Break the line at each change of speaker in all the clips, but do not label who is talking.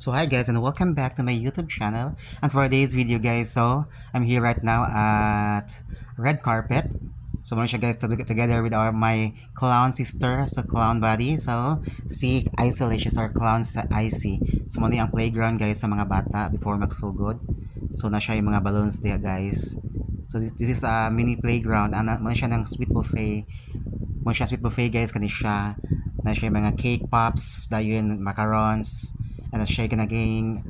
So hi guys and welcome back to my YouTube channel. And for today's video guys, so I'm here right now at red carpet. So muna siya guys together with my clown sister, so clown buddy. So si Isolicious or clown sa IC. So muna ang playground guys sa mga bata before magsugod. So na siya yung mga balloons there guys. So this is a mini playground. Muna siya ng sweet buffet. Muna siya sweet buffet guys kani siya. Na siya yung mga cake pops, dayon macarons. And siya naging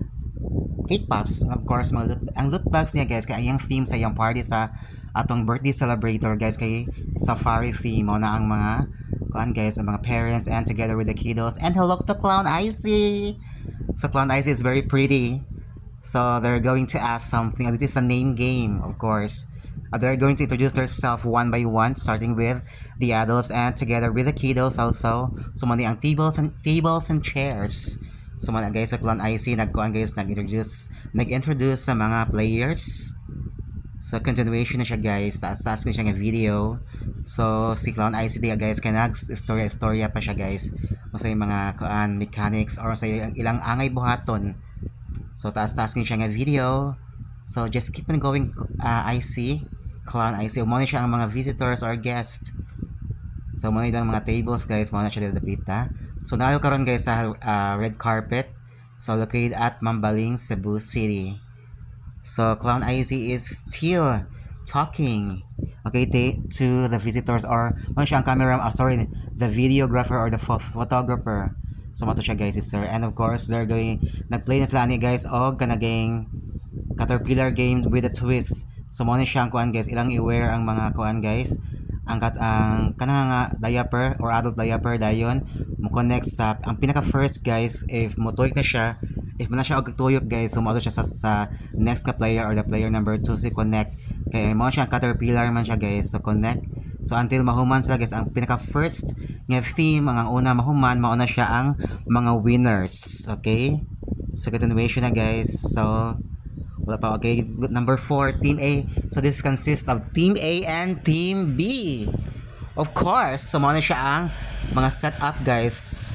cake pops. And of course, ang loot bags niya guys, kaya yung theme sa yung party sa atong birthday celebrator guys, kay safari theme. O na ang mga, guys, ang mga parents and together with the kiddos. And hello to Clown Icy! So Clown Icy is very pretty. So they're going to ask something. It is a name game, of course. They're going to introduce themselves one by one, starting with the adults and together with the kiddos also. So muna ang tables and chairs. So mga guys sa Clown IC nag-introduce sa mga players. So continuation na siya guys, taas na siya ng video. So si Clown IC diya guys kaya nag-istorya pa siya guys. O sa mga mechanics or sa ilang angay buhaton. So taas siya ng video. So just keep on going IC, Clown IC. Umuna siya ang mga visitors or guests. So muna ilang mga tables guys, muna siya dapita. So nayo karon guys sa red carpet. So located at Mambaling, Cebu City. So Clown IZ is still talking to the visitors or muna siya ang camera, the videographer or the photographer. So mato siya guys is sir. And of course they're going nagplay na sila ni guys og kanaging Caterpillar game with a twist. So muna siya ang guys, ilang i-wear ang mga guys. Ang kanang nga diaper or adult diaper dayon mo connect sa ang pinaka first guys if mo tuyok na siya, if man na siya og tuyok guys, so mo siya sa next ka player or the player number 2 si connect kay mo siya Caterpillar man siya guys, so connect. So until mahuman sila guys ang pinaka first nga theme, ang una mahuman mao na siya ang mga winners. Okay, so continuation na guys. So wala pa. Okay, number 4, Team A. So this consists of Team A and Team B. Of course, so muna siya ang mga setup guys.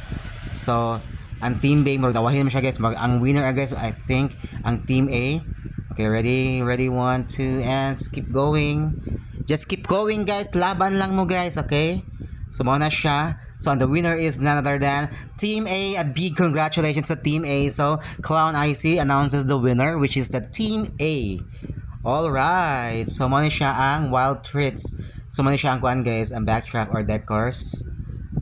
So ang Team B, magdawahin mo siya guys. Ang winner guys, I think, ang Team A. Okay, ready, 1, 2, and keep going. Just keep going guys. Laban lang mo guys, okay? So muna siya. So the winner is none other than Team A. A big congratulations to Team A. So Clown IC announces the winner, which is the Team A. Alright. So muna siya ang wild treats. So muna siya ang guys, ang backtrack or decors.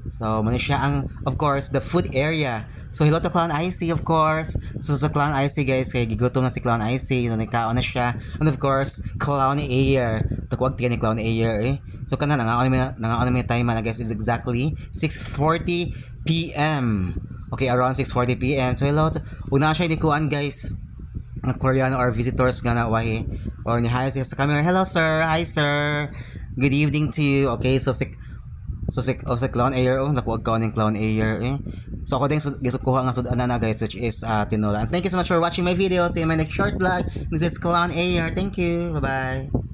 So muna siya ang, of course, the food area. So hello to Clown IC, of course. So sa Clown IC guys, kay gigutom na si Clown IC. So nagkaon na siya. And of course, Clown Air. Takuwag tiyan ni Clown Air eh. So kana nangaon mi time na guys is exactly 6:40 PM. Okay, around 6:40 PM. So hello to una siya ni kuan guys. Ang Korean or visitors nga na wahi or ni hi sa camera. Hello sir. Hi sir. Good evening to you. Okay, so si Clown Air, nakuha ka ng Clown Air eh. So ako din gisukuha nga sudan na guys, which is tinola. And thank you so much for watching my video. See you in my next short vlog. This is Clown Air. Thank you. Bye-bye.